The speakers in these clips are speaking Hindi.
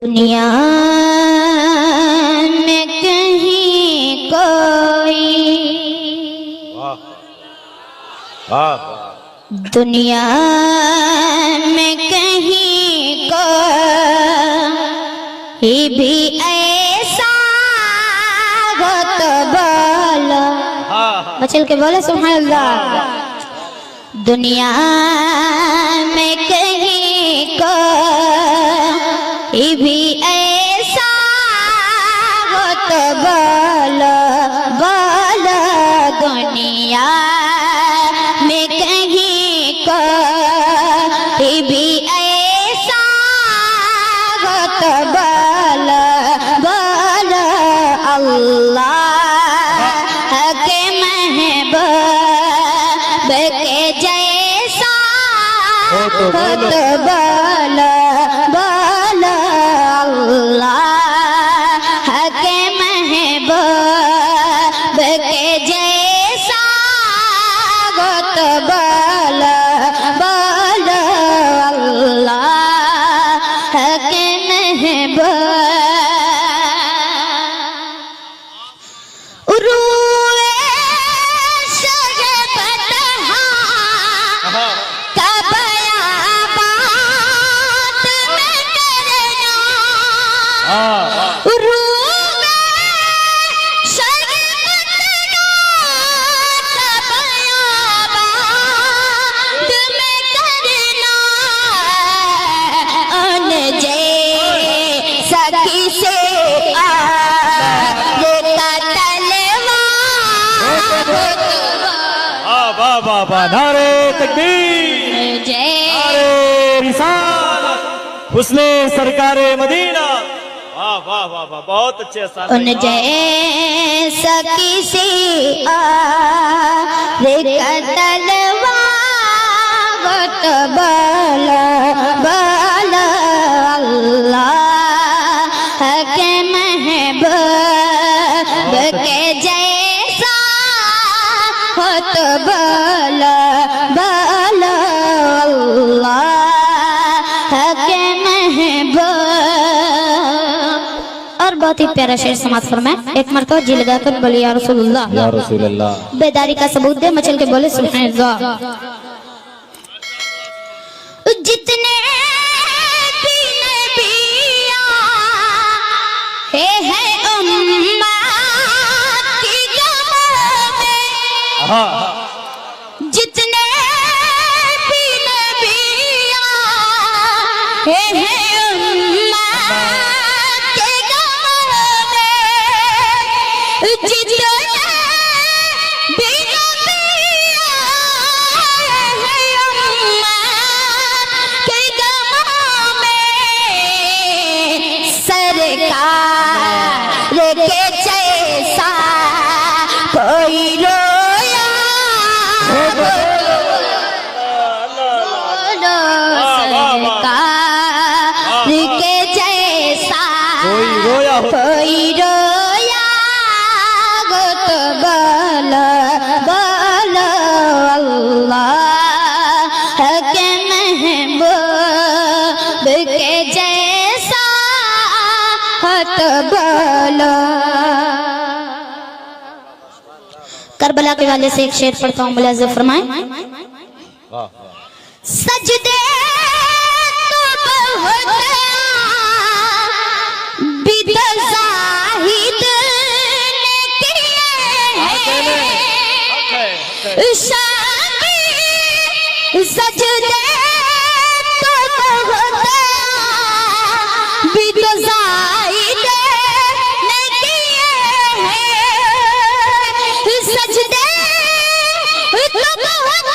दुनिया में कहीं कोई दुनिया में कहीं कोई भी ऐसा हो तो बोलो, बचल के बोले सुभान अल्लाह। दुनिया में कहीं कोई भी ऐसा हो तो बोलो बोलो। दुनिया में कहीं कोई भी ऐसा हो तो बोलो बोलो। अल्लाह के महबूब के जैसा हो तो बोलो बोलो। अल्लाह के महबूब के जैसा हो तो बोलो बोलो। अल्लाह के महबूब नारे तकबीर, नारे रिसालत, हुस्ने सरकारे मदीना। वाह वाह वाह वाह, बहुत अच्छे साल। उन जैसा किसी और का तलवा वो तो बोलो बोलो। अल्लाह के महबूब के जैसा हो तो बोलो बोलो। अल्लाह के महबूब। और बहुत ही प्यारा शेर समाज फरमाए, एक मरतबा जी लगा कर बोले या रसूलुल्लाह, या रसूलुल्लाह। बेदारी का सबूत दे, मचल के बोले सुभान अल्लाह। जितने भी नबिया है उम्मत की गम में, जितने भी नबिया है उम्मत के गम में, जितने भी नबिया है उम्मत के गम में, सरकार के जैसा कोई रोया बोलो। सरकार के जैसा कोई रोया गो तो बोलो बोलो। अल्लाह के महबूब के जैसा हो तो बोलो। करबला के वाले से एक शेर पढ़ता हूँ, मुलाज़ फरमाए। सजदे तो बहुत बिद ज़ाहिद ने किए हैं, शामी सजदे तो बहुत बिद ज़ाहिद ने किए हैं, सजदे तो बहुत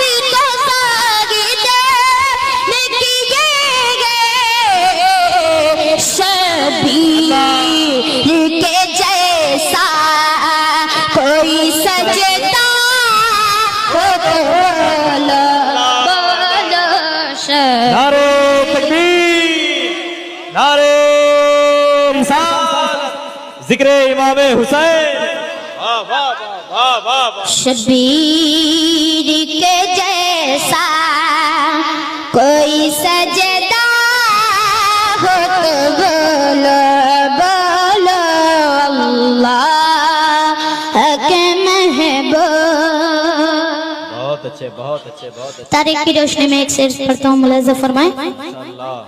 बिद ज़ाहिद ने किए हैं, शबीर के जैसा कोई सजदा हो तो बोलो बोलो। नारे तकबीर, नारे रिसालत, जिक्र इमाम हुसैन। वाह वाह वाह वाह वाह। शबीर के जैसा कोई सजदा बोलो बोलो अल्लाह के महबूब। बहुत अच्छे बहुत अच्छे बहुत अच्छे। तारीख की रोशनी में एक शेर पढ़ता हूँ, मुलाज़ा फरमाएं। इंशाअल्लाह।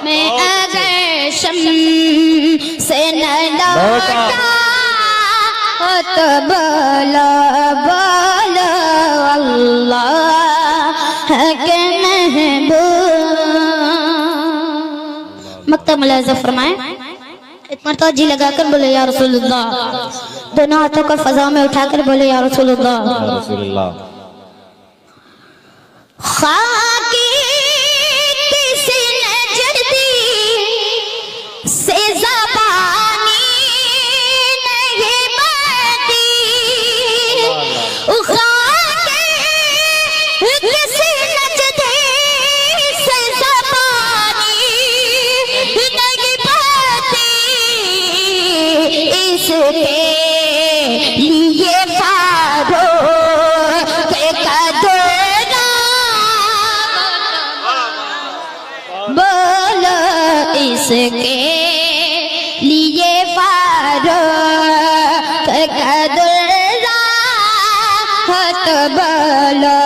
मैं अगर शम से न लौटा तो बोलो बोलो अल्लाह के महबूब। मक्तब मुलाज़ा फरमाएं। एक मरतबा जी लगाकर बोले या रसूलुल्लाह। दोनों हाथों को फजा में उठाकर बोले या रसूलुल्लाह। खाकी किसी नजर दी से ज़बानी नहीं बनती। खाकी किसी नजर दी से ज़बानी नहीं बनती। इसके लिए फारूक का बोलो, इसके लिए फारूक का दुर्रा तो बोलो